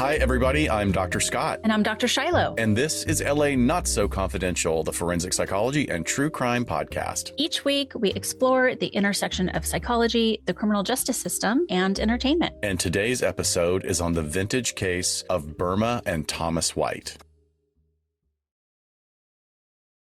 Hi, everybody. I'm Dr. Scott. And I'm Dr. Shiloh. And this is LA Not So Confidential, the forensic psychology and true crime podcast. Each week, we explore the intersection of psychology, the criminal justice system, and entertainment. And today's episode is on the vintage case of Burma and Thomas White.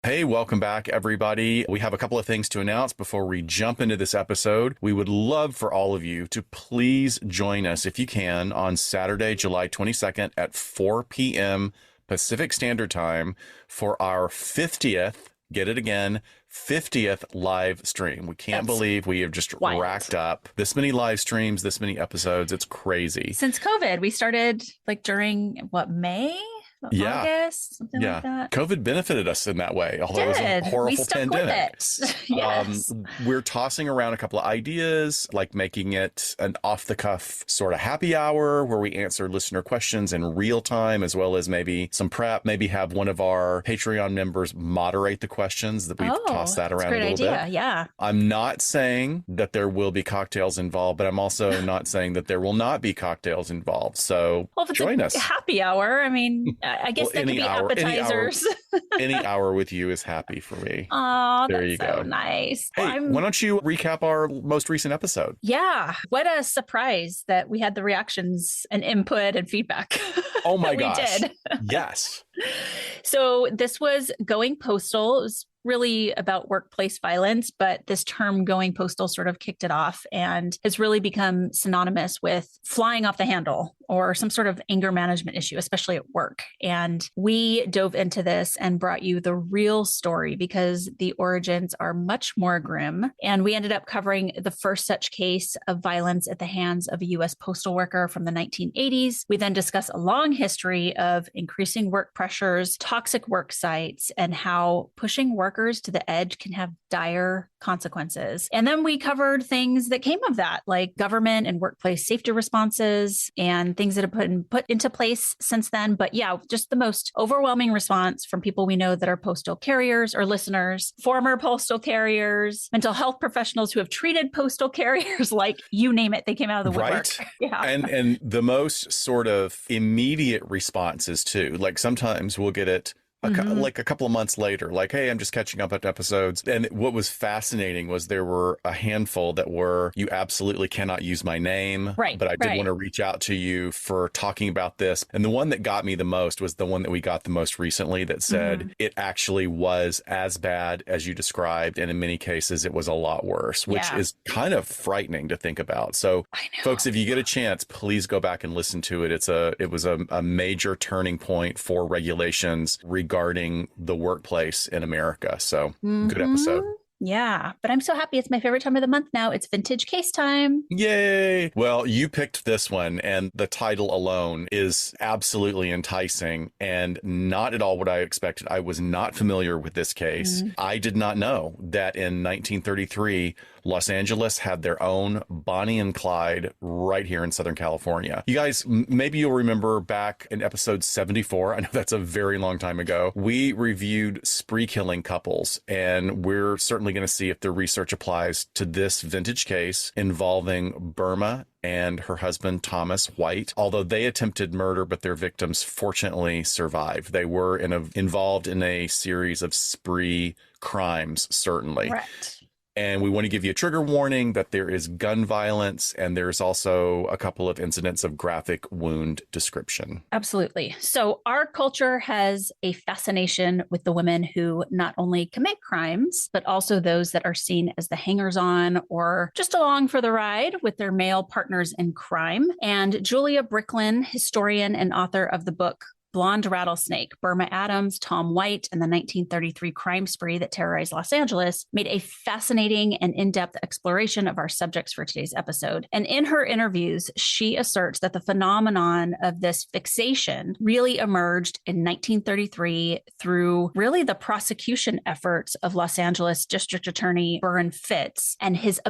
Hey, welcome back, everybody. We have a couple of things to announce before we jump into this episode. We would love for all of you to please join us, if you can, on Saturday, July 22nd at 4 p.m. Pacific Standard Time for our 50th, get it again, 50th live stream. We can't believe we have just racked up this many live streams, this many episodes. It's crazy. Since COVID, we started during May? August, something like that. COVID benefited us in that way, although it was a horrible pandemic. Yes. We're tossing around a couple of ideas, like making it an off-the-cuff sort of happy hour where we answer listener questions in real time, as well as maybe some prep, maybe have one of our Patreon members moderate the questions that we've tossed that around a little bit. Yeah. I'm not saying that there will be cocktails involved, but I'm also not saying that there will not be cocktails involved. So join us. Happy hour. I mean, I guess that could be appetizers. Any hour with you is happy for me. Oh, there you go. So nice. Hey, why don't you recap our most recent episode? Yeah. What a surprise that we had the reactions and input and feedback. Oh my gosh. We did. Yes. So this was Going Postal. It was really about workplace violence, but this term going postal sort of kicked it off and has really become synonymous with flying off the handle or some sort of anger management issue, especially at work. And we dove into this and brought you the real story because the origins are much more grim. And we ended up covering the first such case of violence at the hands of a U.S. postal worker from the 1980s. We then discuss a long history of increasing work pressures, toxic work sites, and how pushing workers to the edge can have dire consequences. And then we covered things that came of that, like government and workplace safety responses and things that have been put into place since then. But yeah, just the most overwhelming response from people we know that are postal carriers or listeners, former postal carriers, mental health professionals who have treated postal carriers, like you name it, they came out of the woodwork. Right. Yeah. And the most sort of immediate responses too, like sometimes we'll get it like a couple of months later, like, hey, I'm just catching up on episodes. And what was fascinating was there were a handful that were, you absolutely cannot use my name, right, but I did want to reach out to you for talking about this. And the one that got me the most was the one that we got the most recently that said it actually was as bad as you described. And in many cases, it was a lot worse, which is kind of frightening to think about. So folks, if you get a chance, please go back and listen to it. It was a major turning point for regulations regarding the workplace in America. So good episode. Yeah, but I'm so happy. It's my favorite time of the month now. It's vintage case time. Yay. Well, you picked this one and the title alone is absolutely enticing and not at all what I expected. I was not familiar with this case. I did not know that in 1933, Los Angeles had their own Bonnie and Clyde right here in Southern California. You guys, maybe you'll remember back in episode 74. I know that's a very long time ago. We reviewed spree killing couples, and we're certainly going to see if the research applies to this vintage case involving Burma and her husband, Thomas White. Although they attempted murder, but their victims fortunately survived. They were involved in a series of spree crimes, certainly. Correct. And we want to give you a trigger warning that there is gun violence and there's also a couple of incidents of graphic wound description. Absolutely. So our culture has a fascination with the women who not only commit crimes, but also those that are seen as the hangers-on or just along for the ride with their male partners in crime. And Julia Bricklin, historian and author of the book Blonde Rattlesnake, Burma Adams, Tom White, and the 1933 crime spree that terrorized Los Angeles, made a fascinating and in-depth exploration of our subjects for today's episode. And in her interviews, she asserts that the phenomenon of this fixation really emerged in 1933 through really the prosecution efforts of Los Angeles District Attorney Burren Fitts and his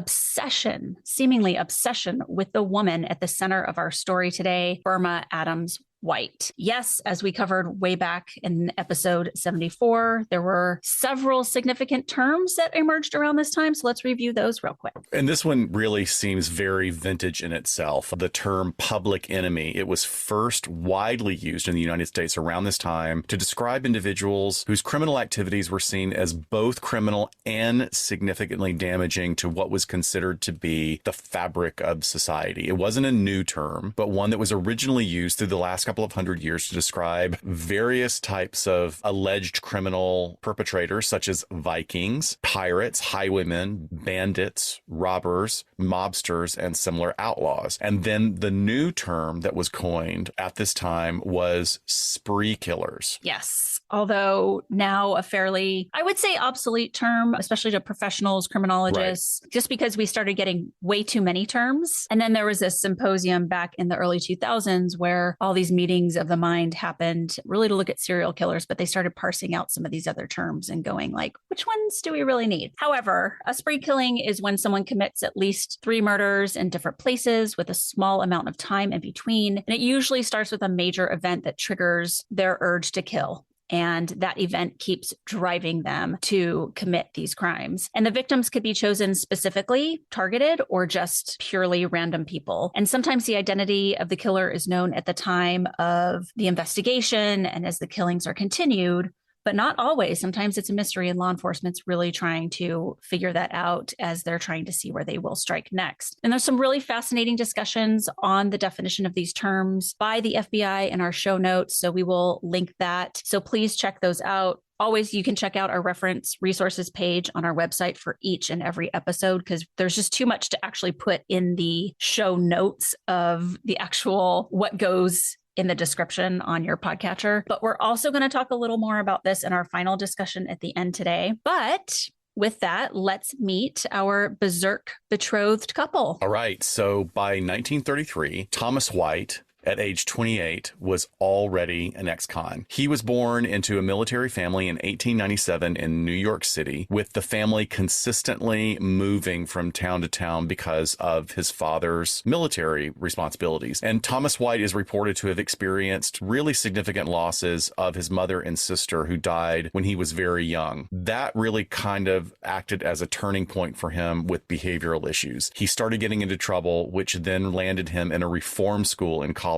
seemingly obsession with the woman at the center of our story today, Burma Adams White. Yes, as we covered way back in episode 74, there were several significant terms that emerged around this time. So let's review those real quick. And this one really seems very vintage in itself. The term public enemy, it was first widely used in the United States around this time to describe individuals whose criminal activities were seen as both criminal and significantly damaging to what was considered to be the fabric of society. It wasn't a new term, but one that was originally used through the last couple of hundred years to describe various types of alleged criminal perpetrators, such as Vikings, pirates, highwaymen, bandits, robbers, mobsters, and similar outlaws. And then the new term that was coined at this time was spree killers. Yes. Although now a fairly, I would say, obsolete term, especially to professionals, criminologists, just because we started getting way too many terms. And then there was a symposium back in the early 2000s where all these meetings of the mind happened really to look at serial killers, but they started parsing out some of these other terms and going like, which ones do we really need? However, a spree killing is when someone commits at least 3 murders in different places with a small amount of time in between. And it usually starts with a major event that triggers their urge to kill. And that event keeps driving them to commit these crimes. And the victims could be chosen specifically, targeted, or just purely random people. And sometimes the identity of the killer is known at the time of the investigation and as the killings are continued, but not always. Sometimes it's a mystery and law enforcement's really trying to figure that out as they're trying to see where they will strike next. And there's some really fascinating discussions on the definition of these terms by the FBI in our show notes. So we will link that. So please check those out. Always, you can check out our reference resources page on our website for each and every episode because there's just too much to actually put in the show notes of the actual what goes in the description on your podcatcher. But we're also going to talk a little more about this in our final discussion at the end today. But with that, let's meet our berserk betrothed couple. All right. So by 1933, Thomas White, at age 28, was already an ex-con. He was born into a military family in 1897 in New York City, with the family consistently moving from town to town because of his father's military responsibilities. And Thomas White is reported to have experienced really significant losses of his mother and sister who died when he was very young. That really kind of acted as a turning point for him with behavioral issues. He started getting into trouble, which then landed him in a reform school in Colorado,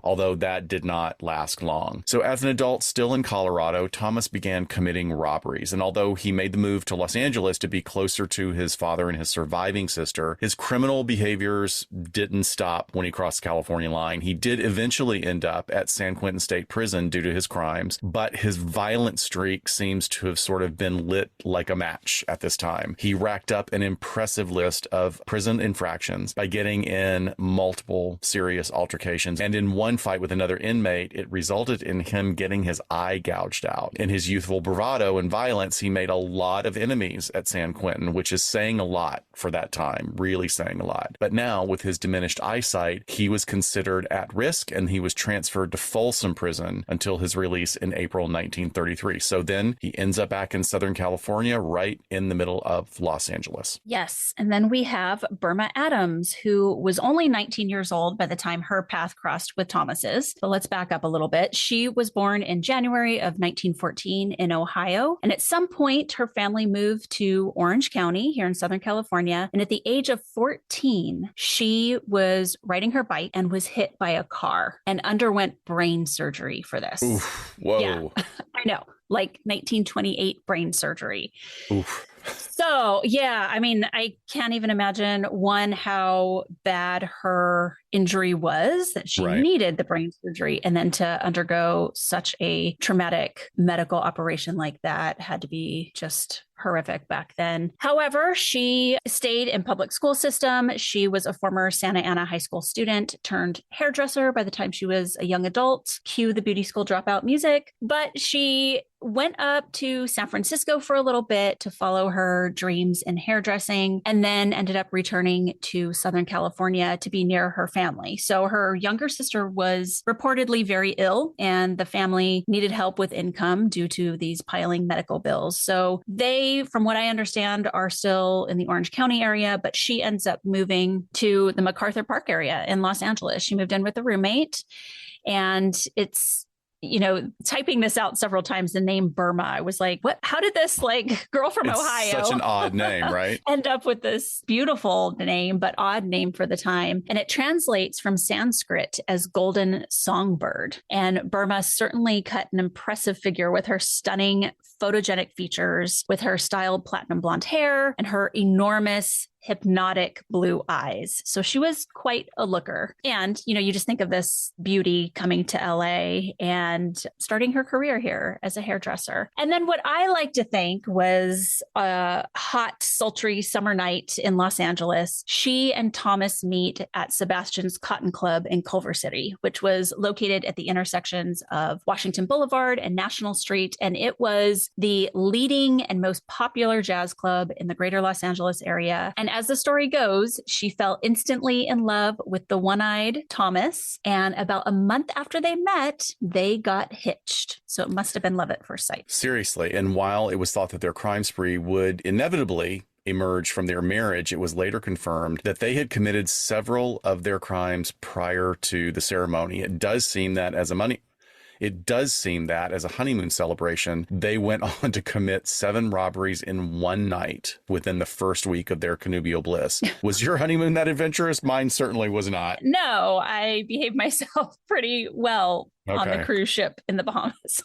although that did not last long. So as an adult still in Colorado, Thomas began committing robberies. And although he made the move to Los Angeles to be closer to his father and his surviving sister, his criminal behaviors didn't stop when he crossed the California line. He did eventually end up at San Quentin State Prison due to his crimes, but his violent streak seems to have sort of been lit like a match at this time. He racked up an impressive list of prison infractions by getting in multiple serious altercations. And in one fight with another inmate, it resulted in him getting his eye gouged out. In his youthful bravado and violence, he made a lot of enemies at San Quentin, which is saying a lot for that time, really saying a lot. But now, with his diminished eyesight, he was considered at risk and he was transferred to Folsom Prison until his release in April 1933. So then he ends up back in Southern California, right in the middle of Los Angeles. Yes. And then we have Burma Adams, who was only 19 years old by the time her path crossed with Thomas's. But let's back up a little bit. She was born in January of 1914 in Ohio. And at some point, her family moved to Orange County here in Southern California. And at the age of 14, she was riding her bike and was hit by a car and underwent brain surgery for this. Oof, whoa. Yeah, I know. Like 1928 brain surgery. Oof. So, yeah, I mean, I can't even imagine, one, how bad her injury was that she needed the brain surgery. And then to undergo such a traumatic medical operation like that had to be just horrific back then. However, she stayed in public school system. She was a former Santa Ana high school student turned hairdresser by the time she was a young adult. Cue the beauty school dropout music. But she went up to San Francisco for a little bit to follow her dreams in hairdressing, and then ended up returning to Southern California to be near her family. So her younger sister was reportedly very ill, and the family needed help with income due to these piling medical bills. So they, from what I understand, are still in the Orange County area, but she ends up moving to the MacArthur Park area in Los Angeles. She moved in with a roommate. And it's, typing this out several times, the name Burma, I was like, what? How did this girl from Ohio, such an odd name, right? end up with this beautiful name, but odd name for the time? And it translates from Sanskrit as golden songbird. And Burma certainly cut an impressive figure with her stunning photogenic features, with her styled platinum blonde hair and her enormous hypnotic blue eyes. So she was quite a looker. And, you just think of this beauty coming to LA and starting her career here as a hairdresser. And then what I like to think was a hot, sultry summer night in Los Angeles. She and Thomas meet at Sebastian's Cotton Club in Culver City, which was located at the intersections of Washington Boulevard and National Street. And it was the leading and most popular jazz club in the greater Los Angeles area. And as the story goes, she fell instantly in love with the one-eyed Thomas. And about a month after they met, they got hitched. So it must have been love at first sight. Seriously. And while it was thought that their crime spree would inevitably emerge from their marriage, it was later confirmed that they had committed several of their crimes prior to the ceremony. It does seem that as a honeymoon celebration, they went on to commit 7 robberies in one night within the first week of their connubial bliss. Was your honeymoon that adventurous? Mine certainly was not. No, I behaved myself pretty well on the cruise ship in the Bahamas.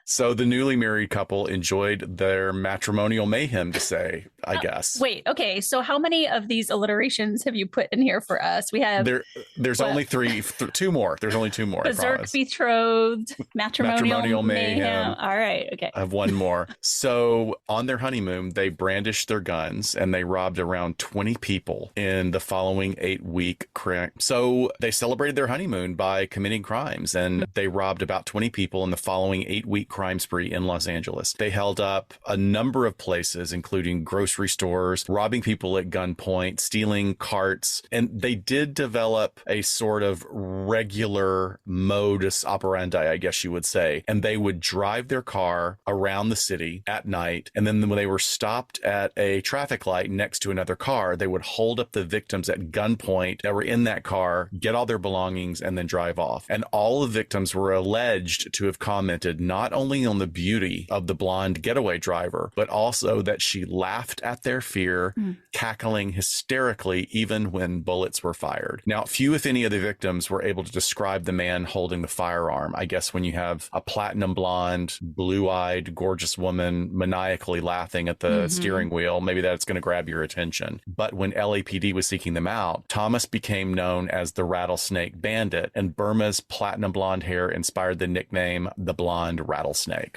So the newly married couple enjoyed their matrimonial mayhem, to say, I guess. Wait, okay. So how many of these alliterations have you put in here for us? We have there's only two more. There's only 2 more. Berserk betrothed, matrimonial mayhem. All right, okay. I have one more. So on their honeymoon, they brandished their guns and they robbed around 20 people in the following 8-week crime. So they celebrated their honeymoon by committing crimes, and they robbed about 20 people in the following 8-week crime spree in Los Angeles. They held up a number of places, including grocery stores, robbing people at gunpoint, stealing carts, and they did develop a sort of regular modus operandi, I guess you would say. And they would drive their car around the city at night, and then when they were stopped at a traffic light next to another car, they would hold up the victims at gunpoint that were in that car, get all their belongings, and then drive off. And all the victims were alleged to have commented not only on the beauty of the blonde getaway driver, but also that she laughed at their fear, cackling hysterically even when bullets were fired. Now, few, if any, of the victims were able to describe the man holding the firearm. I guess when you have a platinum blonde, blue-eyed, gorgeous woman maniacally laughing at the steering wheel, maybe that's going to grab your attention. But when LAPD was seeking them out, Thomas became known as the Rattlesnake Bandit, and Burma's platinum blonde hair inspired the nickname the Blonde Rattlesnake.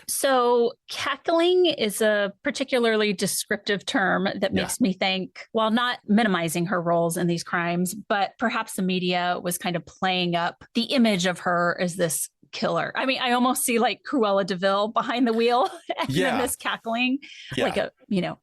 So cackling is a particularly descriptive term that makes me think, while not minimizing her roles in these crimes, but perhaps the media was kind of playing up the image of her as this killer. I mean, I almost see like Cruella de Vil behind the wheel and then this cackling, like a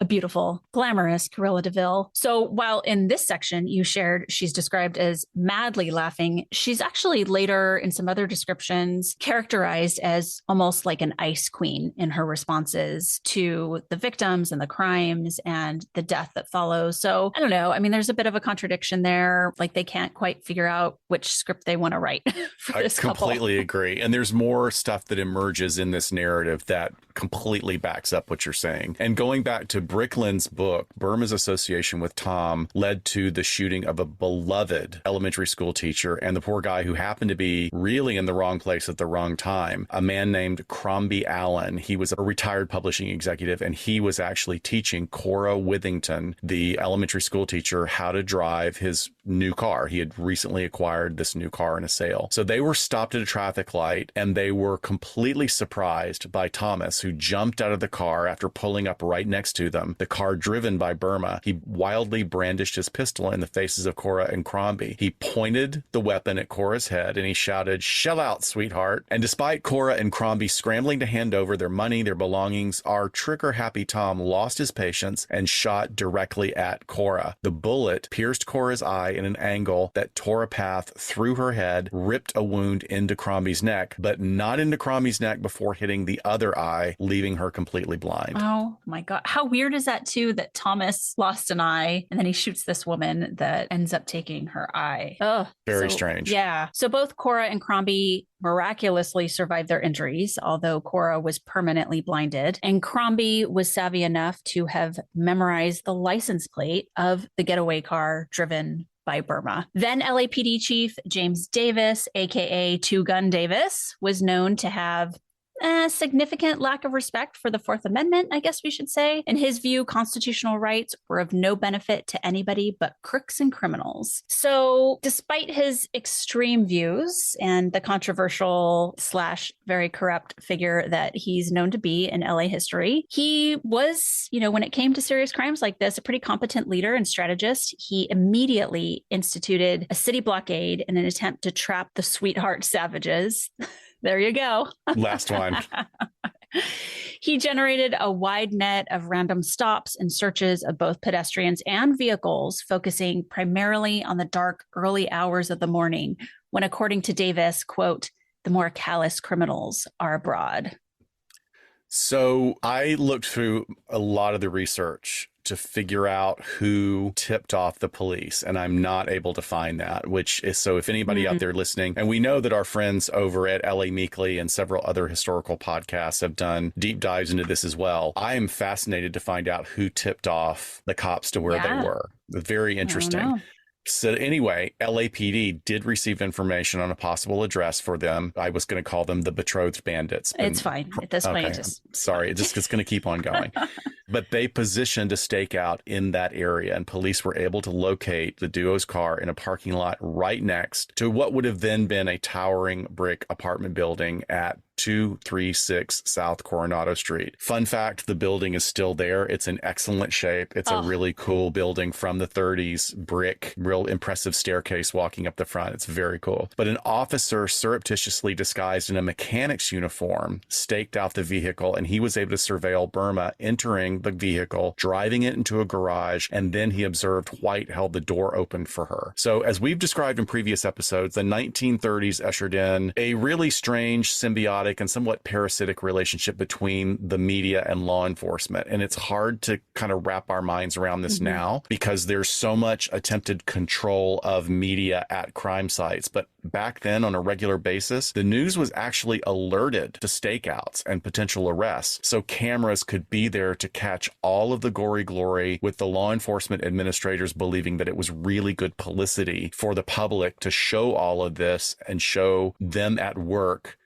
beautiful, glamorous Cruella de Vil. So while in this section you shared she's described as madly laughing, she's actually later in some other descriptions characterized as almost like an ice queen in her responses to the victims and the crimes and the death that follows. So I don't know. I mean, there's a bit of a contradiction there. Like they can't quite figure out which script they want to write for this couple. I completely agree. And there's more stuff that emerges in this narrative that completely backs up what you're saying. And going back to Brickland's book, Burma's association with Tom led to the shooting of a beloved elementary school teacher and the poor guy who happened to be really in the wrong place at the wrong time, a man named Crombie Allen. He was a retired publishing executive, and he was actually teaching Cora Withington, the elementary school teacher, how to drive his new car. He had recently acquired this new car in a sale. So they were stopped at a traffic light, and they were completely surprised by Thomas, who jumped out of the car after pulling up right next to them, the car driven by Burma. He wildly brandished his pistol in the faces of Cora and Crombie. He pointed the weapon at Cora's head and he shouted, "Shell out, sweetheart." And despite Cora and Crombie scrambling to hand over their money, their belongings, our trigger-happy Tom lost his patience and shot directly at Cora. The bullet pierced Cora's eye in an angle that tore a path through her head, ripped a wound into Crombie's neck, neck, but not into Cromie's neck before hitting the other eye, leaving her completely blind. Oh my God. How weird is that, too, that Thomas lost an eye and then he shoots this woman that ends up taking her eye? Oh, Very strange. Yeah. So both Cora and Crombie miraculously survived their injuries, although Cora was permanently blinded. And Crombie was savvy enough to have memorized the license plate of the getaway car driven by Burma. Then LAPD Chief James Davis, aka Two Gun Davis, was known to have a significant lack of respect for the Fourth Amendment, I guess we should say. In his view, constitutional rights were of no benefit to anybody but crooks and criminals. So despite his extreme views and the controversial / very corrupt figure that he's known to be in LA history, he was, when it came to serious crimes like this, a pretty competent leader and strategist. He immediately instituted a city blockade in an attempt to trap the Sweetheart Savages. There you go. Last one. He generated a wide net of random stops and searches of both pedestrians and vehicles, focusing primarily on the dark, early hours of the morning, when, according to Davis, quote, the more callous criminals are abroad. So I looked through a lot of the research to figure out who tipped off the police, and I'm not able to find that, which is, so if anybody out there listening, and we know that our friends over at LA Meekly and several other historical podcasts have done deep dives into this as well. I am fascinated to find out who tipped off the cops to where they were. Very interesting. So anyway, LAPD did receive information on a possible address for them. I was going to call them the betrothed bandits. It's fine. At this point, sorry, it's going to keep on going. But they positioned a stakeout in that area, and police were able to locate the duo's car in a parking lot right next to what would have then been a towering brick apartment building at 236 South Coronado Street. Fun fact, the building is still there. It's in excellent shape. It's a really cool building from the 30s, brick, real impressive staircase walking up the front. It's very cool. But an officer surreptitiously disguised in a mechanic's uniform staked out the vehicle, and he was able to surveil Burma entering the vehicle, driving it into a garage, and then he observed White held the door open for her. So as we've described in previous episodes, the 1930s ushered in a really strange symbiotic and somewhat parasitic relationship between the media and law enforcement. And it's hard to kind of wrap our minds around this now because there's so much attempted control of media at crime sites. But back then, on a regular basis, the news was actually alerted to stakeouts and potential arrests. So cameras could be there to catch all of the gory glory, with the law enforcement administrators believing that it was really good publicity for the public to show all of this and show them at work,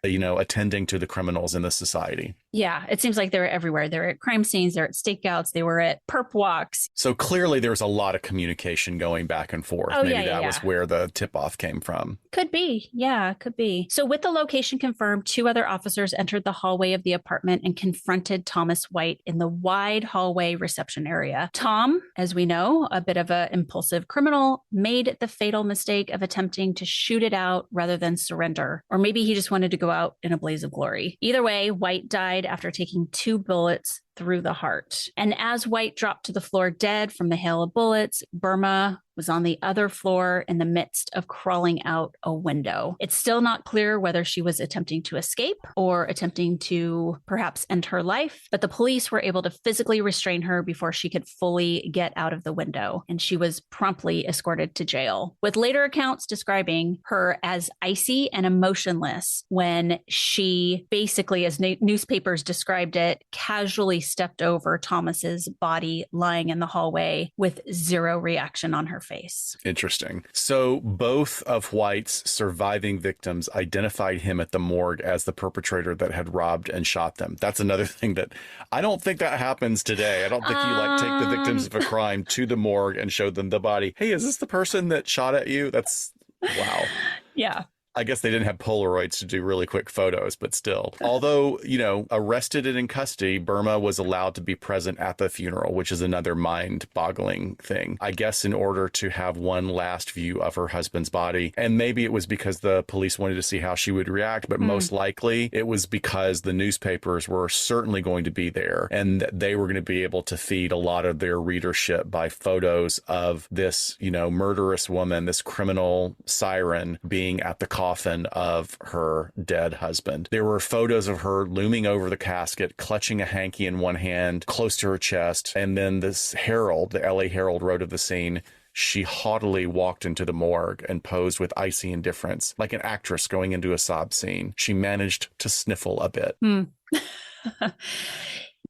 attending to the criminals in the society. Yeah, it seems like they were everywhere. They were at crime scenes, they were at stakeouts, they were at perp walks. So clearly there's a lot of communication going back and forth. Maybe that was where the tip-off came from. Could be. Yeah, could be. So with the location confirmed, 2 other officers entered the hallway of the apartment and confronted Thomas White in the wide hallway reception area. Tom, as we know, a bit of an impulsive criminal, made the fatal mistake of attempting to shoot it out rather than surrender. Or maybe he just wanted to go out in a blaze of glory. Either way, White died after taking 2 bullets through the heart. And as White dropped to the floor dead from the hail of bullets, Burma was on the other floor in the midst of crawling out a window. It's still not clear whether she was attempting to escape or attempting to perhaps end her life, but the police were able to physically restrain her before she could fully get out of the window, and she was promptly escorted to jail, with later accounts describing her as icy and emotionless when she basically, as newspapers described it, casually stepped over Thomas's body lying in the hallway with zero reaction on her face. Interesting. So both of White's surviving victims identified him at the morgue as the perpetrator that had robbed and shot them. That's another thing that I don't think that happens today. I don't think you take the victims of a crime to the morgue and show them the body. Hey, is this the person that shot at you? That's wow. Yeah. I guess they didn't have Polaroids to do really quick photos, but still. Although, arrested and in custody, Burma was allowed to be present at the funeral, which is another mind-boggling thing. I guess in order to have one last view of her husband's body. And maybe it was because the police wanted to see how she would react, but most likely it was because the newspapers were certainly going to be there and they were going to be able to feed a lot of their readership by photos of this, murderous woman, this criminal siren being at the coffin of her dead husband. There were photos of her looming over the casket, clutching a hanky in one hand, close to her chest. And then this Herald, the LA Herald, wrote of the scene, she haughtily walked into the morgue and posed with icy indifference, like an actress going into a sob scene. She managed to sniffle a bit.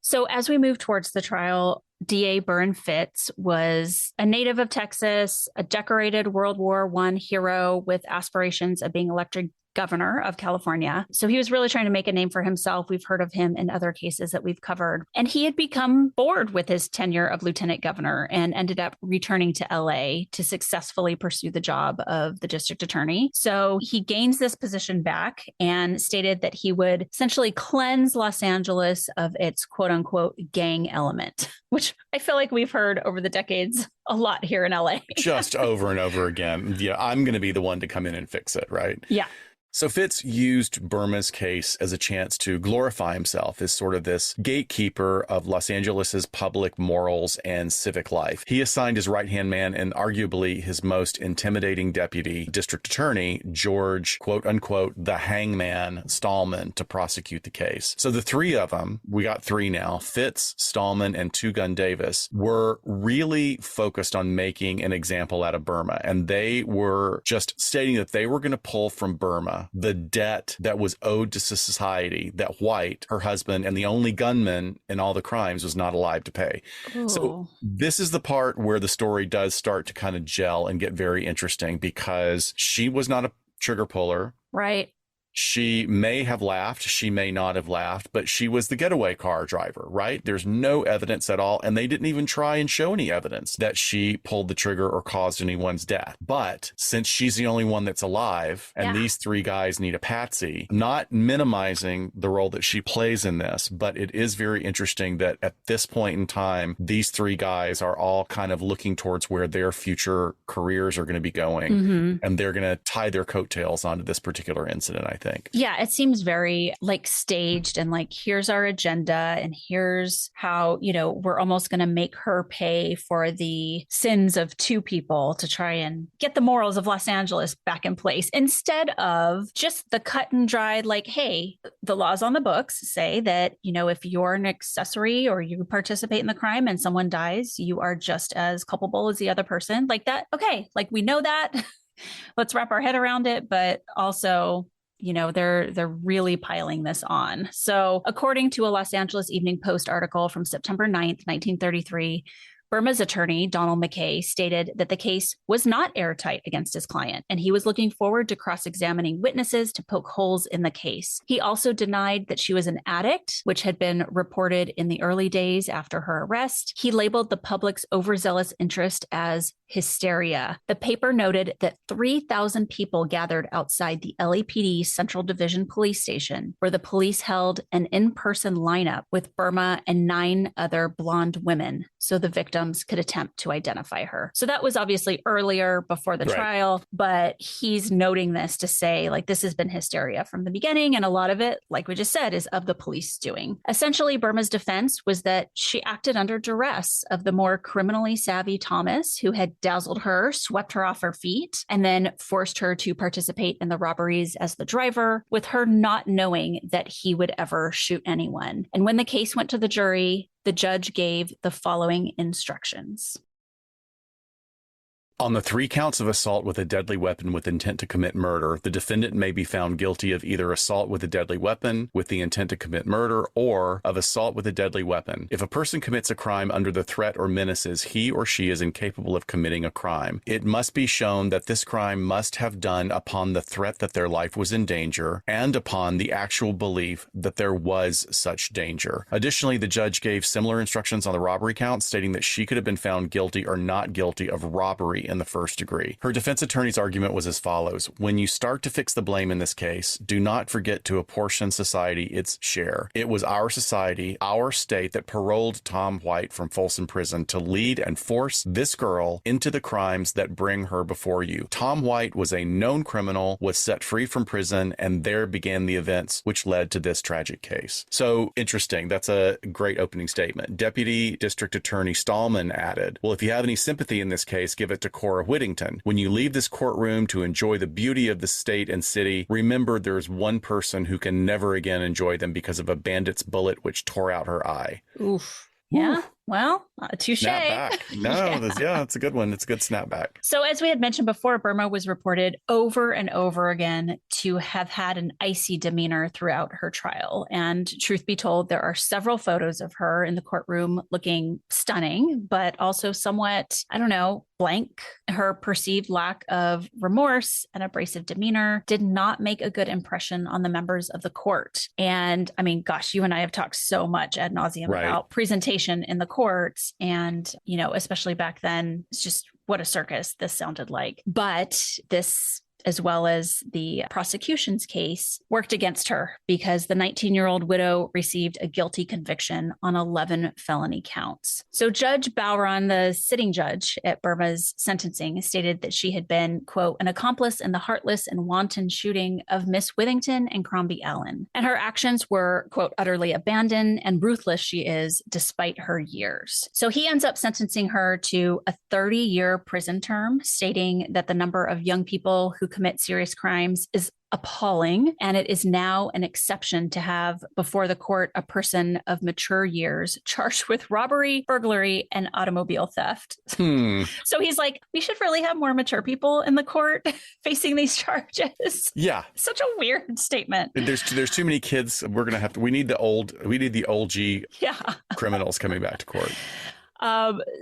So as we move towards the trial, DA Burn Fitts was a native of Texas, a decorated World War I hero with aspirations of being elected governor of California. So he was really trying to make a name for himself. We've heard of him in other cases that we've covered. And he had become bored with his tenure of lieutenant governor and ended up returning to LA to successfully pursue the job of the district attorney. So he gains this position back and stated that he would essentially cleanse Los Angeles of its quote unquote gang element, which I feel like we've heard over the decades a lot here in LA. Just over and over again. Yeah, I'm going to be the one to come in and fix it, right? Yeah. So Fitts used Burma's case as a chance to glorify himself as sort of this gatekeeper of Los Angeles's public morals and civic life. He assigned his right-hand man and arguably his most intimidating deputy, district attorney, George, quote unquote, the hangman Stallman, to prosecute the case. So the three of them, we got three now, Fitts, Stallman, and Two Gun Davis, were really focused on making an example out of Burma. And they were just stating that they were going to pull from Burma the debt that was owed to society that White, her husband, and the only gunman in all the crimes was not alive to pay. Ooh. So this is the part where the story does start to kind of gel and get very interesting because she was not a trigger puller. Right. She may have laughed, she may not have laughed, but she was the getaway car driver, right? There's no evidence at all, and they didn't even try and show any evidence that she pulled the trigger or caused anyone's death. But since she's the only one that's alive, and these three guys need a patsy, not minimizing the role that she plays in this, but it is very interesting that at this point in time, these three guys are all kind of looking towards where their future careers are going to be going, and they're going to tie their coattails onto this particular incident, I think. Yeah, it seems very like staged and like, here's our agenda and here's how, you know, we're almost going to make her pay for the sins of two people to try and get the morals of Los Angeles back in place instead of just the cut and dried, like, hey, the laws on the books say that, you know, if you're an accessory or you participate in the crime and someone dies, you are just as culpable as the other person. Like that. Okay, like we know that. Let's wrap our head around it, but also, you know, they're really piling this on. So according to a Los Angeles Evening Post article from September 9th, 1933, Burma's attorney, Donald McKay, stated that the case was not airtight against his client, and he was looking forward to cross-examining witnesses to poke holes in the case. He also denied that she was an addict, which had been reported in the early days after her arrest. He labeled the public's overzealous interest as hysteria. The paper noted that 3,000 people gathered outside the LAPD Central Division Police Station, where the police held an in-person lineup with Burma and 9 other blonde women, so the victims could attempt to identify her. So that was obviously earlier before the trial, but he's noting this to say, like, this has been hysteria from the beginning, and a lot of it, like we just said, is of the police doing. Essentially, Burma's defense was that she acted under duress of the more criminally savvy Thomas, who had dazzled her, swept her off her feet, and then forced her to participate in the robberies as the driver, with her not knowing that he would ever shoot anyone. And when the case went to the jury, the judge gave the following instructions. On the 3 counts of assault with a deadly weapon with intent to commit murder, the defendant may be found guilty of either assault with a deadly weapon with the intent to commit murder or of assault with a deadly weapon. If a person commits a crime under the threat or menaces, he or she is incapable of committing a crime. It must be shown that this crime must have done upon the threat that their life was in danger and upon the actual belief that there was such danger. Additionally, the judge gave similar instructions on the robbery count, stating that she could have been found guilty or not guilty of robbery in the first degree. Her defense attorney's argument was as follows: when you start to fix the blame in this case, do not forget to apportion society its share. It was our society, our state, that paroled Tom White from Folsom Prison to lead and force this girl into the crimes that bring her before you. Tom White was a known criminal, was set free from prison, and there began the events which led to this tragic case. So interesting. That's a great opening statement. Deputy District Attorney Stallman added, well, if you have any sympathy in this case, give it to Cora Whittington. When you leave this courtroom to enjoy the beauty of the state and city, remember there's one person who can never again enjoy them because of a bandit's bullet which tore out her eye. Oof. Yeah. Well, touche. Snap back. No, it's a good one. It's a good snapback. So as we had mentioned before, Burma was reported over and over again to have had an icy demeanor throughout her trial. And truth be told, there are several photos of her in the courtroom looking stunning, but also somewhat, blank. Her perceived lack of remorse and abrasive demeanor did not make a good impression on the members of the court. And I mean, gosh, you and I have talked so much ad nauseum about presentation in the courts. And, especially back then, it's just what a circus this sounded like. But this, as well as the prosecution's case, worked against her because the 19-year-old widow received a guilty conviction on 11 felony counts. So Judge Bowron, the sitting judge at Burma's sentencing, stated that she had been, quote, an accomplice in the heartless and wanton shooting of Miss Withington and Crombie Allen. And her actions were, quote, utterly abandoned and ruthless she is despite her years. So he ends up sentencing her to a 30-year prison term, stating that the number of young people who commit serious crimes is appalling, and it is now an exception to have before the court a person of mature years charged with robbery, burglary, and automobile theft. So he's like, we should really have more mature people in the court facing these charges. Yeah. Such a weird statement. There's too many kids. We need the OG criminals coming back to court.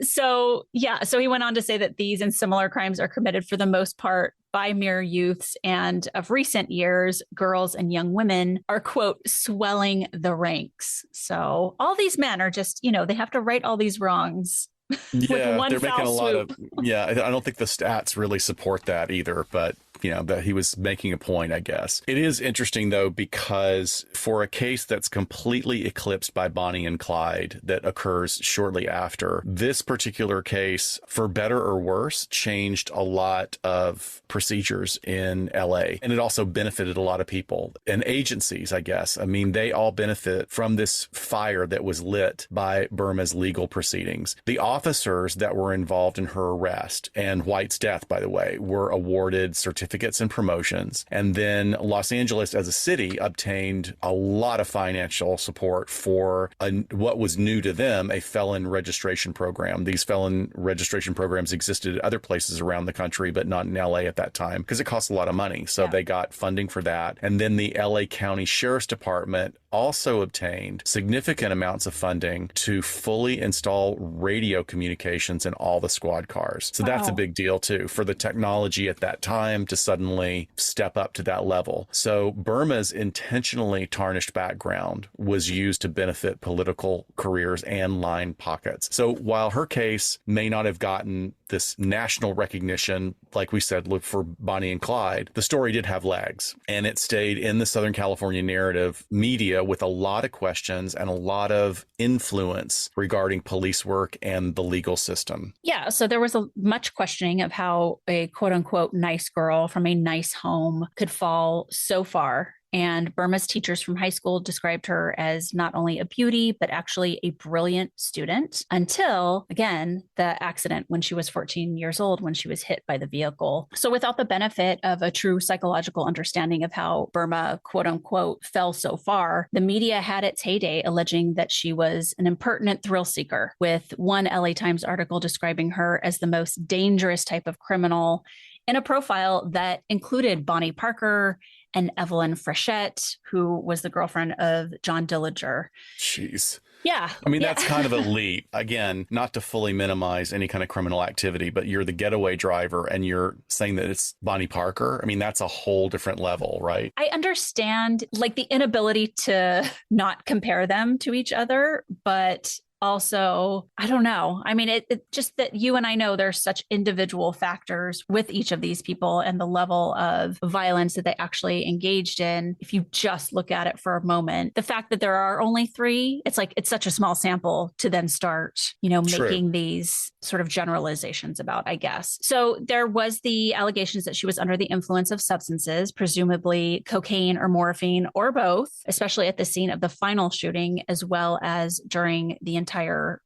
So he went on to say that these and similar crimes are committed for the most part by mere youths, and of recent years, girls and young women are, quote, swelling the ranks. So all these men are just, they have to right all these wrongs. Yeah, they're making a lot of, I don't think the stats really support that either, but that he was making a point, I guess. It is interesting, though, because for a case that's completely eclipsed by Bonnie and Clyde that occurs shortly after, this particular case, for better or worse, changed a lot of procedures in LA. And it also benefited a lot of people and agencies, I guess. I mean, they all benefit from this fire that was lit by Burma's legal proceedings. The officers that were involved in her arrest and White's death, by the way, were awarded certificates and promotions. And then Los Angeles as a city obtained a lot of financial support for what was new to them, a felon registration program. These felon registration programs existed at other places around the country, but not in LA at that time because it costs a lot of money. So they got funding for that. And then the LA County Sheriff's Department also obtained significant amounts of funding to fully install radio communications in all the squad cars. So that's a big deal too for the technology at that time to suddenly step up to that level. So Burma's intentionally tarnished background was used to benefit political careers and line pockets. So while her case may not have gotten this national recognition, like we said, look for Bonnie and Clyde, the story did have legs, and it stayed in the Southern California narrative media with a lot of questions and a lot of influence regarding police work and the legal system. Yeah, so there was much questioning of how a quote unquote nice girl from a nice home could fall so far. And Burma's teachers from high school described her as not only a beauty, but actually a brilliant student until, again, the accident when she was 14 years old, when she was hit by the vehicle. So without the benefit of a true psychological understanding of how Burma, quote unquote, fell so far, the media had its heyday alleging that she was an impertinent thrill seeker, with one LA Times article describing her as the most dangerous type of criminal in a profile that included Bonnie Parker and Evelyn Frechette, who was the girlfriend of John Dillinger. Jeez. Yeah. I mean, that's kind of elite. Again, not to fully minimize any kind of criminal activity, but you're the getaway driver and you're saying that it's Bonnie Parker. I mean, that's a whole different level, right? I understand like the inability to not compare them to each other, but also, I don't know. I mean, it just that you and I know there's such individual factors with each of these people and the level of violence that they actually engaged in. If you just look at it for a moment, the fact that there are only 3, it's like it's such a small sample to then start, making these sort of generalizations about, I guess. So there was the allegations that she was under the influence of substances, presumably cocaine or morphine or both, especially at the scene of the final shooting, as well as during the entire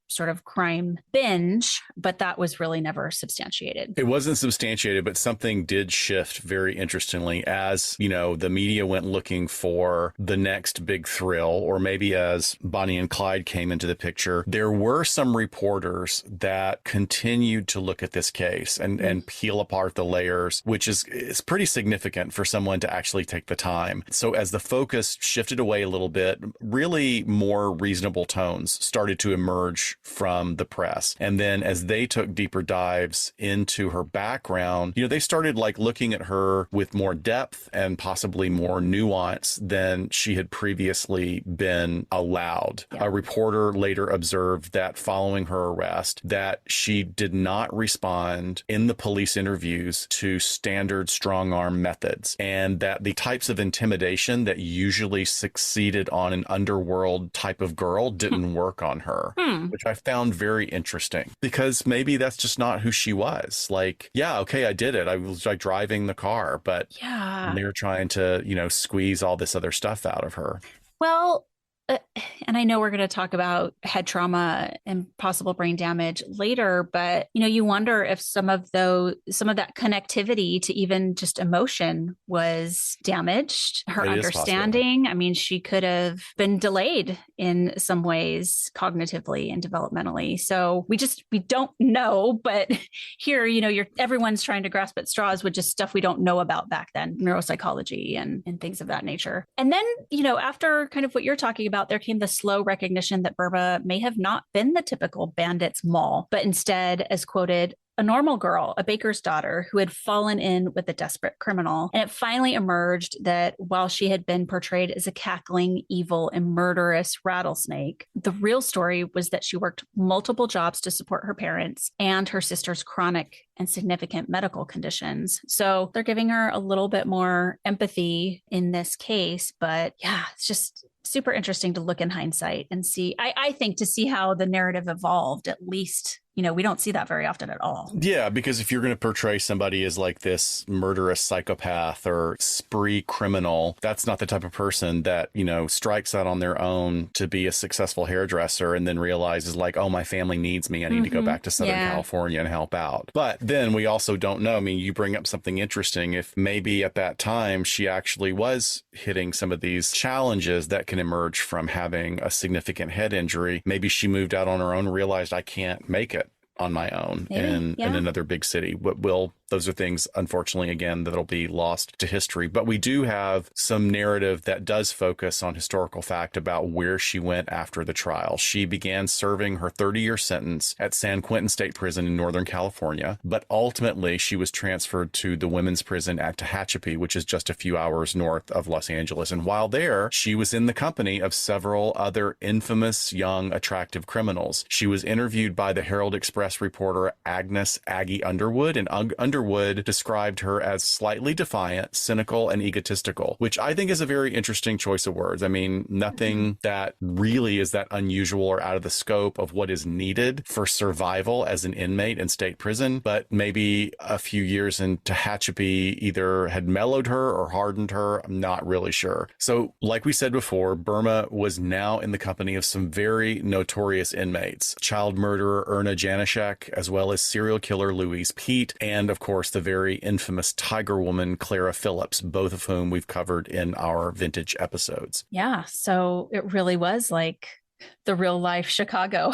sort of crime binge, but that was really never substantiated. It wasn't substantiated, but something did shift very interestingly as, the media went looking for the next big thrill, or maybe as Bonnie and Clyde came into the picture, there were some reporters that continued to look at this case and peel apart the layers, which is pretty significant for someone to actually take the time. So as the focus shifted away a little bit, really more reasonable tones started to emerge from the press. And then as they took deeper dives into her background, they started looking at her with more depth and possibly more nuance than she had previously been allowed. Yeah. A reporter later observed that following her arrest, that she did not respond in the police interviews to standard strong arm methods, and that the types of intimidation that usually succeeded on an underworld type of girl didn't work on her, which I found very interesting, because maybe that's just not who she was. Yeah, okay, I did it. I was driving the car, but they were trying to, squeeze all this other stuff out of her. Well, and I know we're going to talk about head trauma and possible brain damage later, but you wonder if some of that connectivity to even just emotion was damaged. Her understanding, I mean, she could have been delayed in some ways cognitively and developmentally. So we don't know, but here, everyone's trying to grasp at straws with just stuff we don't know about back then, neuropsychology and things of that nature. And then, after kind of what you're talking about, there came the slow recognition that Burma may have not been the typical bandit's mall, but instead, as quoted, a normal girl, a baker's daughter who had fallen in with a desperate criminal. And it finally emerged that while she had been portrayed as a cackling, evil, and murderous rattlesnake, the real story was that she worked multiple jobs to support her parents and her sister's chronic and significant medical conditions. So they're giving her a little bit more empathy in this case. But yeah, it's just super interesting to look in hindsight and see, I think, to see how the narrative evolved, at least. We don't see that very often at all. Yeah, because if you're going to portray somebody as this murderous psychopath or spree criminal, that's not the type of person that, strikes out on their own to be a successful hairdresser and then realizes oh, my family needs me. I need to go back to Southern California and help out. But then we also don't know. I mean, you bring up something interesting. If maybe at that time she actually was hitting some of these challenges that can emerge from having a significant head injury, maybe she moved out on her own, realized I can't make it on my own in another big city. Those are things, unfortunately, again, that'll be lost to history. But we do have some narrative that does focus on historical fact about where she went after the trial. She began serving her 30-year sentence at San Quentin State Prison in Northern California, but ultimately she was transferred to the women's prison at Tehachapi, which is just a few hours north of Los Angeles. And while there, she was in the company of several other infamous, young, attractive criminals. She was interviewed by the Herald Express reporter Agnes Aggie Underwood, and Underwood described her as slightly defiant, cynical, and egotistical, which I think is a very interesting choice of words. I mean, nothing that really is that unusual or out of the scope of what is needed for survival as an inmate in state prison, but maybe a few years in Tehachapi either had mellowed her or hardened her. I'm not really sure. So like we said before, Burma was now in the company of some very notorious inmates: child murderer Erna Janishek, as well as serial killer Louise Pete, and of course the very infamous Tiger Woman Clara Phillips, both of whom we've covered in our vintage episodes. Yeah, so it really was like the real life Chicago.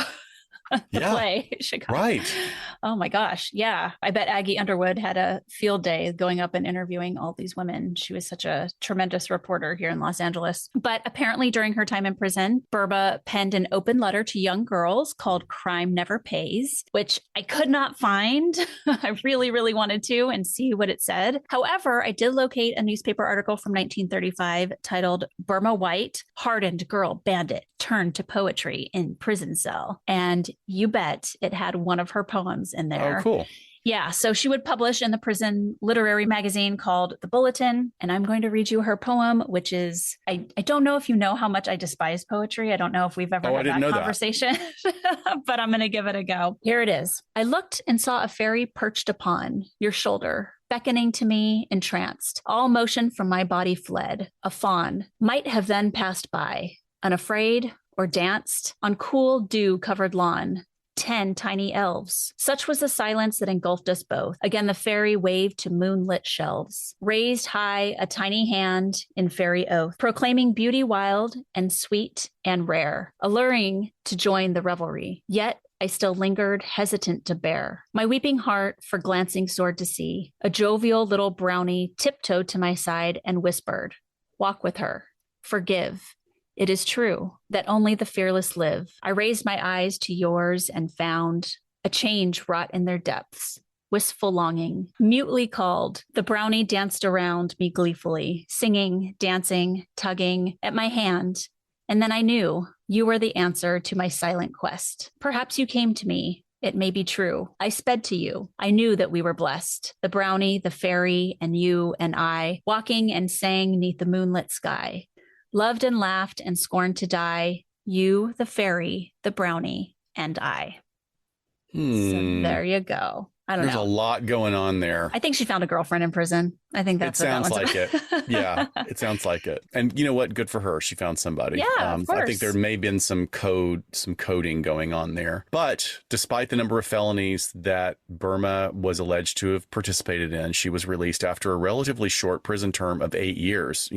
Play Chicago. Right. Oh my gosh. Yeah. I bet Aggie Underwood had a field day going up and interviewing all these women. She was such a tremendous reporter here in Los Angeles. But apparently during her time in prison, Burma penned an open letter to young girls called Crime Never Pays, which I could not find. I really, really wanted to and see what it said. However, I did locate a newspaper article from 1935 titled Burma White, Hardened Girl Bandit Turned to Poetry in Prison Cell. And you bet it had one of her poems in there. Oh, cool. Yeah. So she would publish in the prison literary magazine called The Bulletin. And I'm going to read you her poem, which is, I don't know if you know how much I despise poetry. I don't know if we've ever had that conversation, but I'm going to give it a go. Here it is. I looked and saw a fairy perched upon your shoulder, beckoning to me, entranced. All motion from my body fled. A fawn might have then passed by, unafraid, or danced on cool dew-covered lawn. 10 tiny elves. Such was the silence that engulfed us both. Again, the fairy waved to moonlit shelves, raised high a tiny hand in fairy oath, proclaiming beauty wild and sweet and rare, alluring to join the revelry. Yet I still lingered, hesitant to bear my weeping heart for glancing sword to see. A jovial little brownie tiptoed to my side and whispered, "Walk with her. Forgive. It is true that only the fearless live." I raised my eyes to yours and found a change wrought in their depths. Wistful longing, mutely called. The brownie danced around me gleefully, singing, dancing, tugging at my hand. And then I knew you were the answer to my silent quest. Perhaps you came to me. It may be true. I sped to you. I knew that we were blessed. The brownie, the fairy, and you and I, walking and sang neath the moonlit sky. Loved and laughed and scorned to die. You, the fairy, the brownie, and I. So there you go. I don't know. There's a lot going on there. I think she found a girlfriend in prison. I think that's what that sounds like about. it. Yeah, it sounds like it. And you know what? Good for her. She found somebody. Yeah, of course. I think there may have been some coding going on there. But despite the number of felonies that Burma was alleged to have participated in, she was released after a relatively short prison term of 8 years.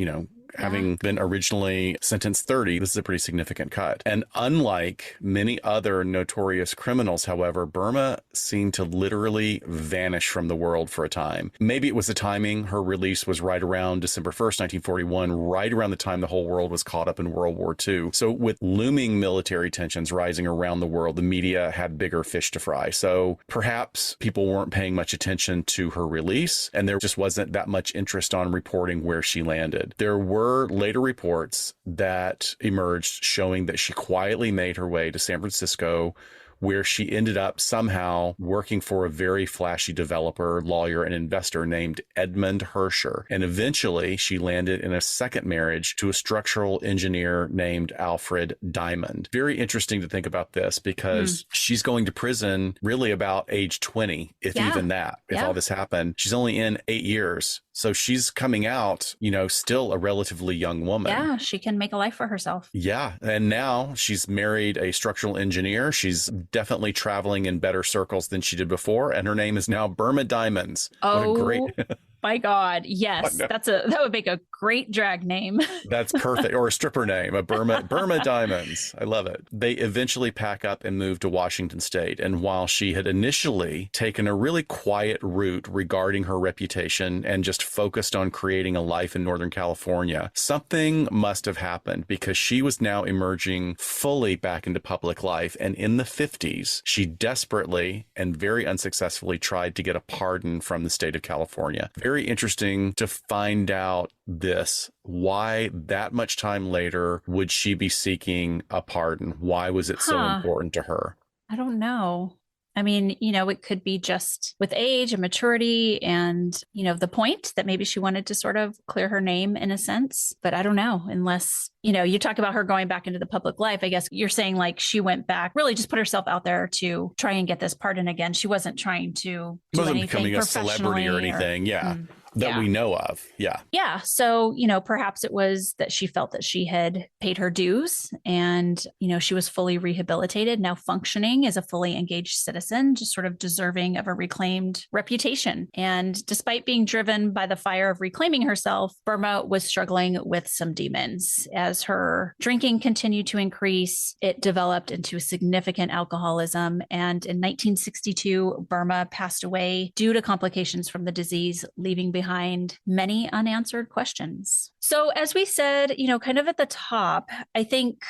Having been originally sentenced 30, this is a pretty significant cut. And unlike many other notorious criminals, however, Burma seemed to literally vanish from the world for a time. Maybe it was the timing. Her release was right around December 1st, 1941, right around the time the whole world was caught up in World War II. So with looming military tensions rising around the world, the media had bigger fish to fry. So perhaps people weren't paying much attention to her release, and there just wasn't that much interest on reporting where she landed. There were later reports that emerged showing that she quietly made her way to San Francisco, where she ended up somehow working for a very flashy developer, lawyer, and investor named Edmund Herscher. And eventually she landed in a second marriage to a structural engineer named Alfred Diamond. Very interesting to think about this because she's going to prison really about age 20, if even that, if all this happened. She's only in 8 years. So she's coming out, still a relatively young woman. Yeah, she can make a life for herself. Yeah. And now she's married a structural engineer. She's definitely traveling in better circles than she did before. And her name is now Burma Diamonds. Oh, what a great... my God. Yes. That would make a great drag name. That's perfect. Or a stripper name, a Burma Diamonds. I love it. They eventually pack up and move to Washington State. And while she had initially taken a really quiet route regarding her reputation and just focused on creating a life in Northern California, something must have happened because she was now emerging fully back into public life. And in the 50s, she desperately and very unsuccessfully tried to get a pardon from the state of California. Very interesting to find out this. Why that much time later would she be seeking a pardon? Why was it so important to her? I don't know. I mean, it could be just with age and maturity and, the point that maybe she wanted to sort of clear her name in a sense. But I don't know, unless, you talk about her going back into the public life. I guess you're saying like she went back, really just put herself out there to try and get this pardon again. She wasn't trying to do anything becoming a celebrity or anything. That we know of. Yeah. Yeah. So, perhaps it was that she felt that she had paid her dues and, she was fully rehabilitated, now functioning as a fully engaged citizen, just sort of deserving of a reclaimed reputation. And despite being driven by the fire of reclaiming herself, Burma was struggling with some demons. As her drinking continued to increase, it developed into significant alcoholism. And in 1962, Burma passed away due to complications from the disease, leaving behind many unanswered questions. So as we said, kind of at the top, I think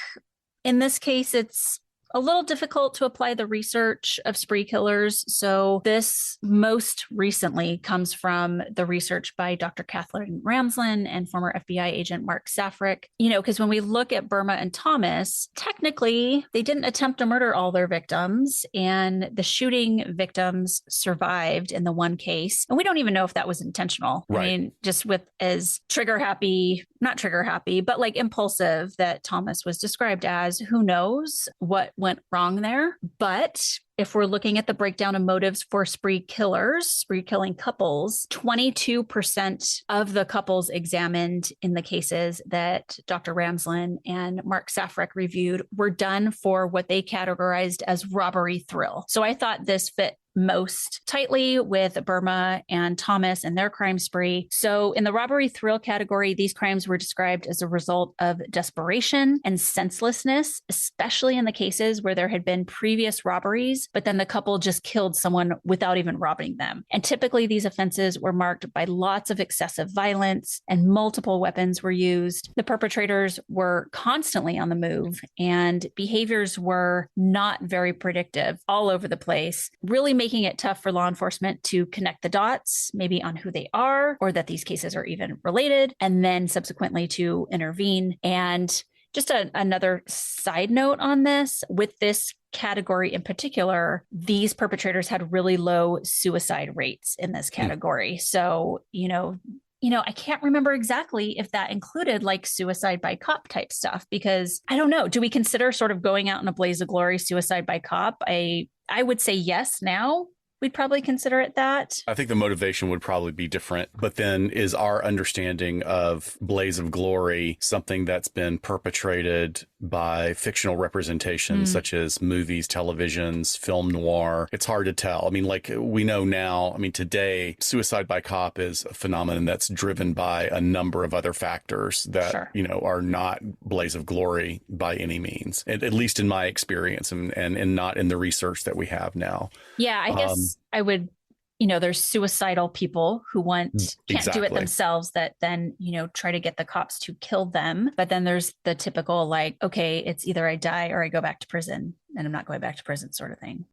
in this case, it's a little difficult to apply the research of spree killers. So this most recently comes from the research by Dr. Kathleen Ramsland and former FBI agent Mark Safrick. Because when we look at Burma and Thomas, technically they didn't attempt to murder all their victims, and the shooting victims survived in the one case. And we don't even know if that was intentional. Right. I mean, just with as not trigger happy, but like impulsive that Thomas was described as, who knows what went went wrong there. But if we're looking at the breakdown of motives for spree killers, spree killing couples, 22% of the couples examined in the cases that Dr. Ramslin and Mark Safrek reviewed were done for what they categorized as robbery thrill. So I thought this fit most tightly with Burma and Thomas and their crime spree. So in the robbery thrill category, these crimes were described as a result of desperation and senselessness, especially in the cases where there had been previous robberies, but then the couple just killed someone without even robbing them. And typically these offenses were marked by lots of excessive violence and multiple weapons were used. The perpetrators were constantly on the move and behaviors were not very predictive, all over the place, really making it tough for law enforcement to connect the dots, maybe on who they are or that these cases are even related, and then subsequently to intervene. And just another side note on this, with this category in particular, these perpetrators had really low suicide rates in this category. So, I can't remember exactly if that included like suicide by cop type stuff, because I don't know. Do we consider sort of going out in a blaze of glory suicide by cop? I would say yes now. We'd probably consider it that. I think the motivation would probably be different. But then is our understanding of blaze of glory something that's been perpetrated by fictional representations such as movies, televisions, film noir? It's hard to tell. I mean, like we know now, today, suicide by cop is a phenomenon that's driven by a number of other factors that, are not blaze of glory by any means, at least in my experience and not in the research that we have now. Yeah, I guess I would, there's suicidal people who can't do it themselves that then, try to get the cops to kill them. But then there's the typical like, okay, it's either I die or I go back to prison, and I'm not going back to prison sort of thing.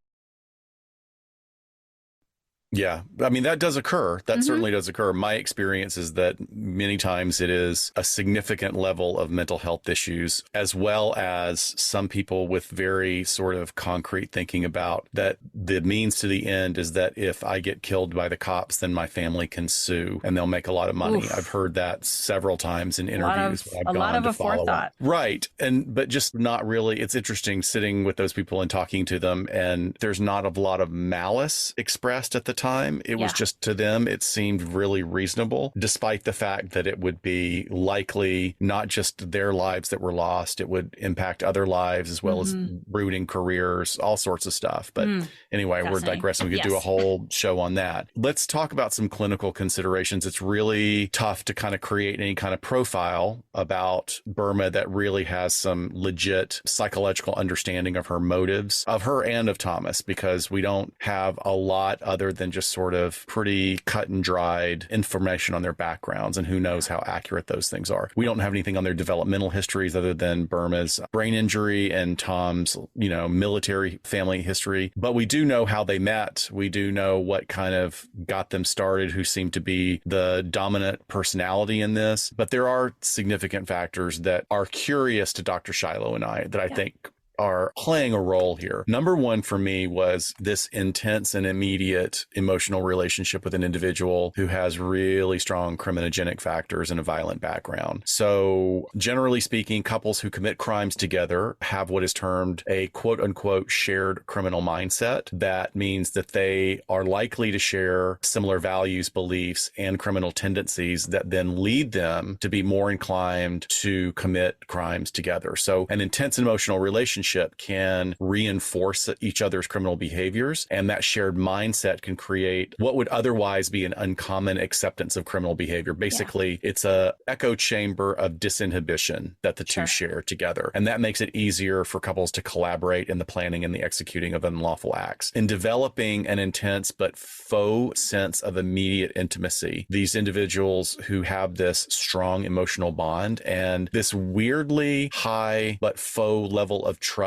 Yeah, that does occur. That certainly does occur. My experience is that many times it is a significant level of mental health issues, as well as some people with very sort of concrete thinking about that the means to the end is that if I get killed by the cops, then my family can sue and they'll make a lot of money. Oof. I've heard that several times in interviews. A lot of a forethought. Right. But just not really. It's interesting sitting with those people and talking to them, and there's not a lot of malice expressed at the time. It was just, to them, it seemed really reasonable, despite the fact that it would be likely not just their lives that were lost, it would impact other lives as well as rooting careers, all sorts of stuff. But anyway, we're digressing. We could do a whole show on that. Let's talk about some clinical considerations. It's really tough to kind of create any kind of profile about Burma that really has some legit psychological understanding of her motives, of her and of Thomas, because we don't have a lot other than just sort of pretty cut and dried information on their backgrounds, and who knows how accurate those things are. We don't have anything on their developmental histories other than Burma's brain injury and Tom's, military family history. But we do know how they met. We do know what kind of got them started, who seemed to be the dominant personality in this. But there are significant factors that are curious to Dr. Shiloh and I that I think are playing a role here. Number one for me was this intense and immediate emotional relationship with an individual who has really strong criminogenic factors and a violent background. So generally speaking, couples who commit crimes together have what is termed a quote unquote shared criminal mindset. That means that they are likely to share similar values, beliefs, and criminal tendencies that then lead them to be more inclined to commit crimes together. So an intense emotional relationship can reinforce each other's criminal behaviors, and that shared mindset can create what would otherwise be an uncommon acceptance of criminal behavior. Basically, it's a echo chamber of disinhibition that the two share together, and that makes it easier for couples to collaborate in the planning and the executing of unlawful acts. In developing an intense but faux sense of immediate intimacy, these individuals who have this strong emotional bond and this weirdly high but faux level of trust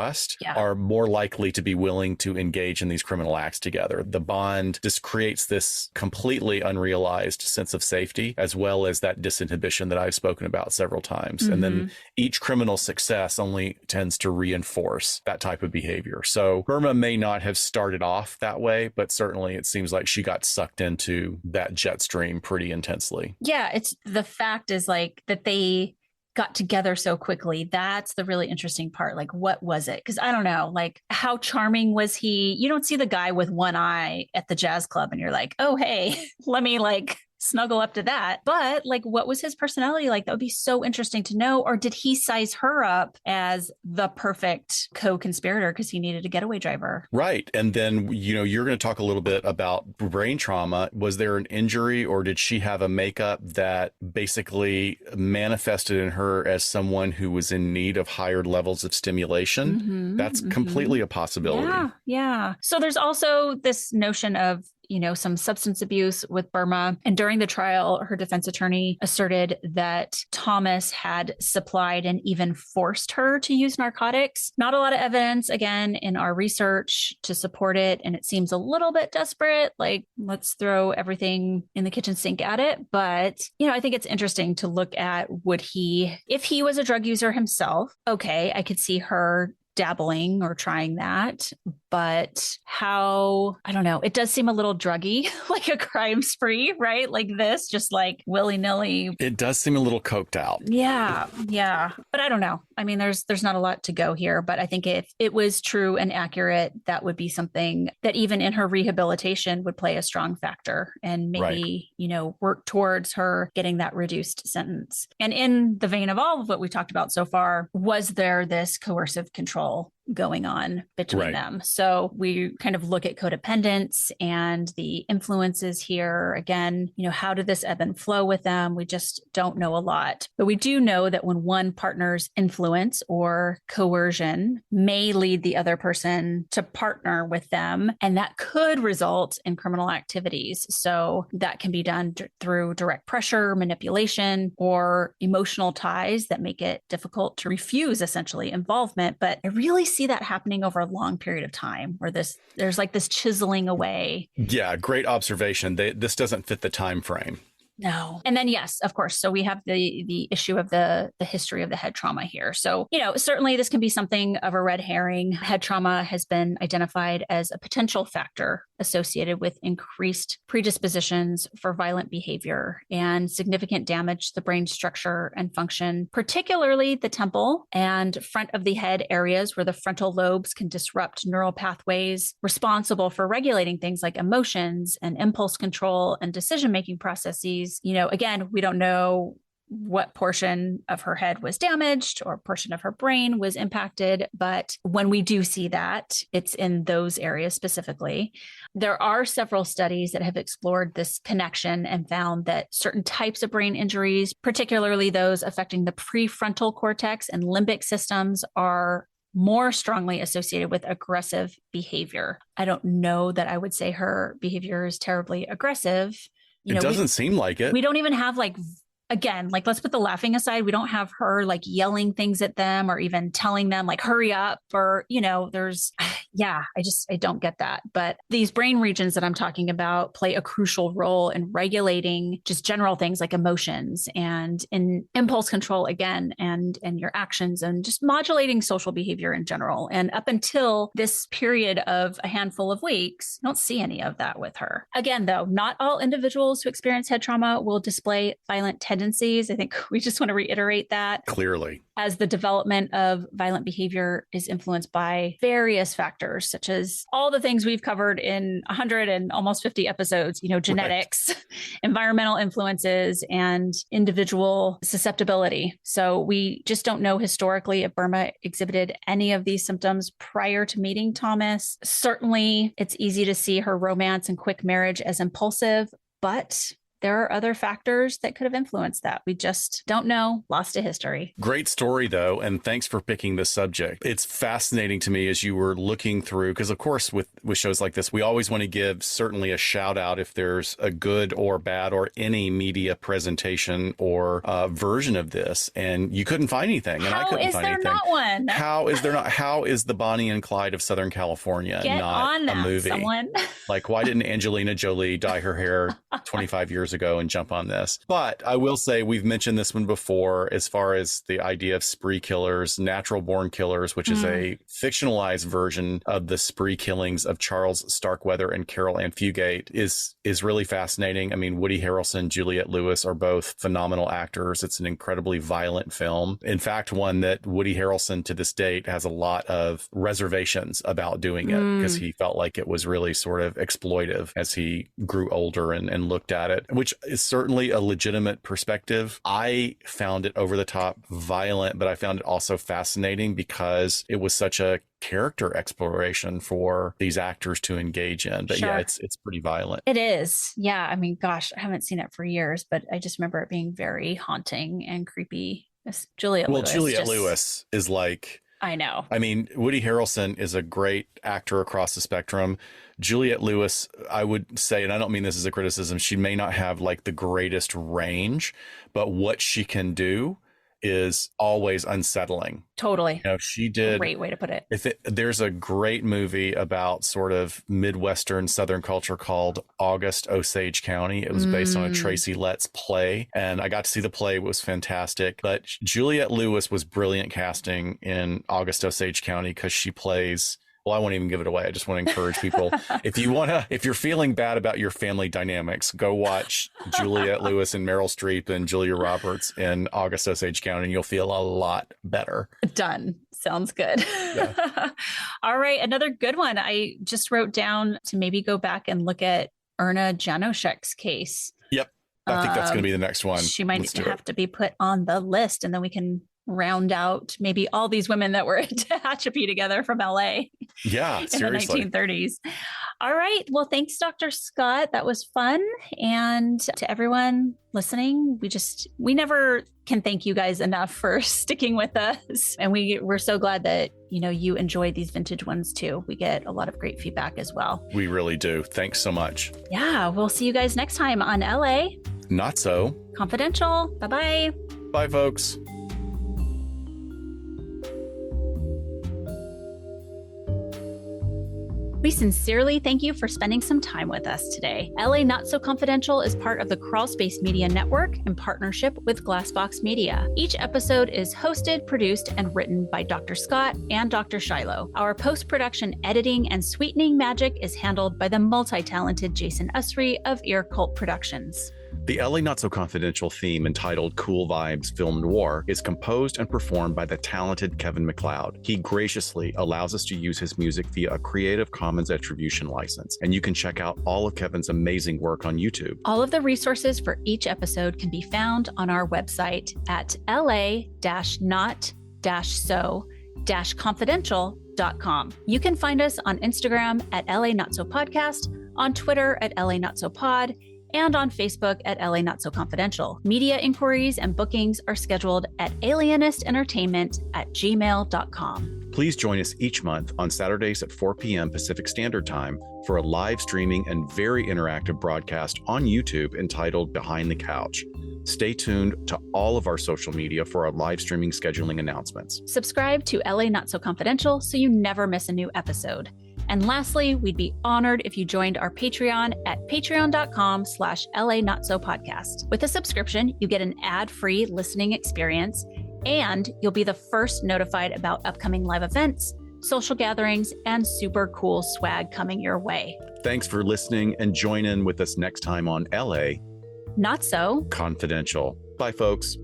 are more likely to be willing to engage in these criminal acts together. The bond just creates this completely unrealized sense of safety, as well as that disinhibition that I've spoken about several times. And then each criminal success only tends to reinforce that type of behavior. So Burma may not have started off that way, but certainly it seems like she got sucked into that jet stream pretty intensely. Yeah, it's the fact is like that they got together so quickly. That's the really interesting part. Like, what was it? Because I don't know, like, how charming was he? You don't see the guy with one eye at the jazz club and you're like, oh, hey, let me like snuggle up to that. But like, what was his personality like? That would be so interesting to know. Or did he size her up as the perfect co-conspirator because he needed a getaway driver? Right. And then, you're going to talk a little bit about brain trauma. Was there an injury, or did she have a makeup that basically manifested in her as someone who was in need of higher levels of stimulation? That's completely a possibility. Yeah. Yeah. So there's also this notion of some substance abuse with Burma. And during the trial, her defense attorney asserted that Thomas had supplied and even forced her to use narcotics. Not a lot of evidence, again, in our research to support it. And it seems a little bit desperate, like, let's throw everything in the kitchen sink at it. But, I think it's interesting to look at, if he was a drug user himself, okay, I could see her dabbling or trying that. But I don't know, it does seem a little druggy, like a crime spree, right? Like this, just like willy-nilly. It does seem a little coked out. Yeah. Yeah. But I don't know. I mean, there's not a lot to go here, but I think if it was true and accurate, that would be something that even in her rehabilitation would play a strong factor and maybe, work towards her getting that reduced sentence. And in the vein of all of what we talked about so far, was there this coercive control going on between them? So we kind of look at codependence and the influences here. Again, how did this ebb and flow with them? We just don't know a lot. But we do know that when one partner's influence or coercion may lead the other person to partner with them, and that could result in criminal activities. So that can be done through direct pressure, manipulation, or emotional ties that make it difficult to refuse, essentially, involvement. But I really see that happening over a long period of time where there's like this chiseling away. Yeah, great observation. This doesn't fit the time frame. No. And then, yes, of course. So we have the issue of the history of the head trauma here. So, certainly this can be something of a red herring. Head trauma has been identified as a potential factor associated with increased predispositions for violent behavior and significant damage to the brain structure and function, particularly the temple and front of the head areas where the frontal lobes can disrupt neural pathways responsible for regulating things like emotions and impulse control and decision-making processes. Again, we don't know what portion of her head was damaged or portion of her brain was impacted. But when we do see that, it's in those areas specifically. There are several studies that have explored this connection and found that certain types of brain injuries, particularly those affecting the prefrontal cortex and limbic systems, are more strongly associated with aggressive behavior. I don't know that I would say her behavior is terribly aggressive. It doesn't seem like it. We don't even have again, let's put the laughing aside. We don't have her yelling things at them or even telling them hurry up or, I don't get that. But these brain regions that I'm talking about play a crucial role in regulating just general things like emotions and in impulse control again, and your actions and just modulating social behavior in general. And up until this period of a handful of weeks, I don't see any of that with her. Again, though, not all individuals who experience head trauma will display violent tendencies. I think we just want to reiterate that. Clearly. As the development of violent behavior is influenced by various factors, such as all the things we've covered in 100 and almost 50 episodes, genetics, environmental influences, and individual susceptibility. So we just don't know historically if Burma exhibited any of these symptoms prior to meeting Thomas. Certainly, it's easy to see her romance and quick marriage as impulsive, but there are other factors that could have influenced that. We just don't know. Lost to history. Great story, though. And thanks for picking this subject. It's fascinating to me as you were looking through, because, of course, with shows like this, we always want to give certainly a shout out if there's a good or bad or any media presentation or version of this. And you couldn't find anything. And I couldn't find anything. How is there not one? How is there not? How is the Bonnie and Clyde of Southern California Get not on that, a movie? Someone. Why didn't Angelina Jolie dye her hair 25 years years ago and jump on this. But I will say we've mentioned this one before as far as the idea of spree killers, natural born killers, which is a fictionalized version of the spree killings of Charles Starkweather and Carol Ann Fugate is really fascinating. I mean, Woody Harrelson, Juliette Lewis are both phenomenal actors. It's an incredibly violent film. In fact, one that Woody Harrelson to this date has a lot of reservations about doing it because he felt like it was really sort of exploitive as he grew older and looked at it, which is certainly a legitimate perspective. I found it over the top violent, but I found it also fascinating because it was such a character exploration for these actors to engage in. But yeah, it's pretty violent. It is. Yeah. I mean, gosh, I haven't seen it for years, but I just remember it being very haunting and creepy. Juliette Lewis is like, I know. I mean, Woody Harrelson is a great actor across the spectrum. Juliette Lewis, I would say, and I don't mean this as a criticism, she may not have like the greatest range, but what she can do is always unsettling. Totally. You know, she did. Great way to put it. There's a great movie about sort of Midwestern Southern culture called August Osage County. It was based on a Tracy Letts play, and I got to see the play. It was fantastic. But Juliette Lewis was brilliant casting in August Osage County because she plays. Well, I won't even give it away. I just want to encourage people. If you're feeling bad about your family dynamics, go watch Juliette Lewis and Meryl Streep and Julia Roberts in August Osage County, and you'll feel a lot better. Done. Sounds good. Yeah. All right. Another good one. I just wrote down to maybe go back and look at Erna Janoszek's case. Yep. I think that's going to be the next one. She might have to be put on the list, and then we can round out maybe all these women that were at Tehachapi together from LA. Yeah, seriously. In the 1930s. All right. Well, thanks, Dr. Scott. That was fun. And to everyone listening, we never can thank you guys enough for sticking with us. And we're so glad that, you enjoyed these vintage ones too. We get a lot of great feedback as well. We really do. Thanks so much. Yeah. We'll see you guys next time on LA Not So Confidential. Bye-bye. Bye, folks. We sincerely thank you for spending some time with us today. LA Not So Confidential is part of the Crawlspace Media Network in partnership with Glassbox Media. Each episode is hosted, produced, and written by Dr. Scott and Dr. Shiloh. Our post-production editing and sweetening magic is handled by the multi-talented Jason Usry of Ear Cult Productions. The LA Not So Confidential theme entitled Cool Vibes Film Noir is composed and performed by the talented Kevin MacLeod. He graciously allows us to use his music via a Creative Commons Attribution license, and you can check out all of Kevin's amazing work on YouTube. All of the resources for each episode can be found on our website at la-not-so-confidential.com. You can find us on Instagram at LA Not So Podcast, on Twitter at LA Not So Pod, and on Facebook at LA Not So Confidential. Media inquiries and bookings are scheduled at alienistentertainment@gmail.com. Please join us each month on Saturdays at 4 p.m. Pacific Standard Time for a live streaming and very interactive broadcast on YouTube entitled Behind the Couch. Stay tuned to all of our social media for our live streaming scheduling announcements. Subscribe to LA Not So Confidential so you never miss a new episode. And lastly, we'd be honored if you joined our Patreon at patreon.com/LA Not So Podcast. With a subscription, you get an ad-free listening experience, and you'll be the first notified about upcoming live events, social gatherings, and super cool swag coming your way. Thanks for listening, and join in with us next time on LA Not So Confidential. Bye, folks.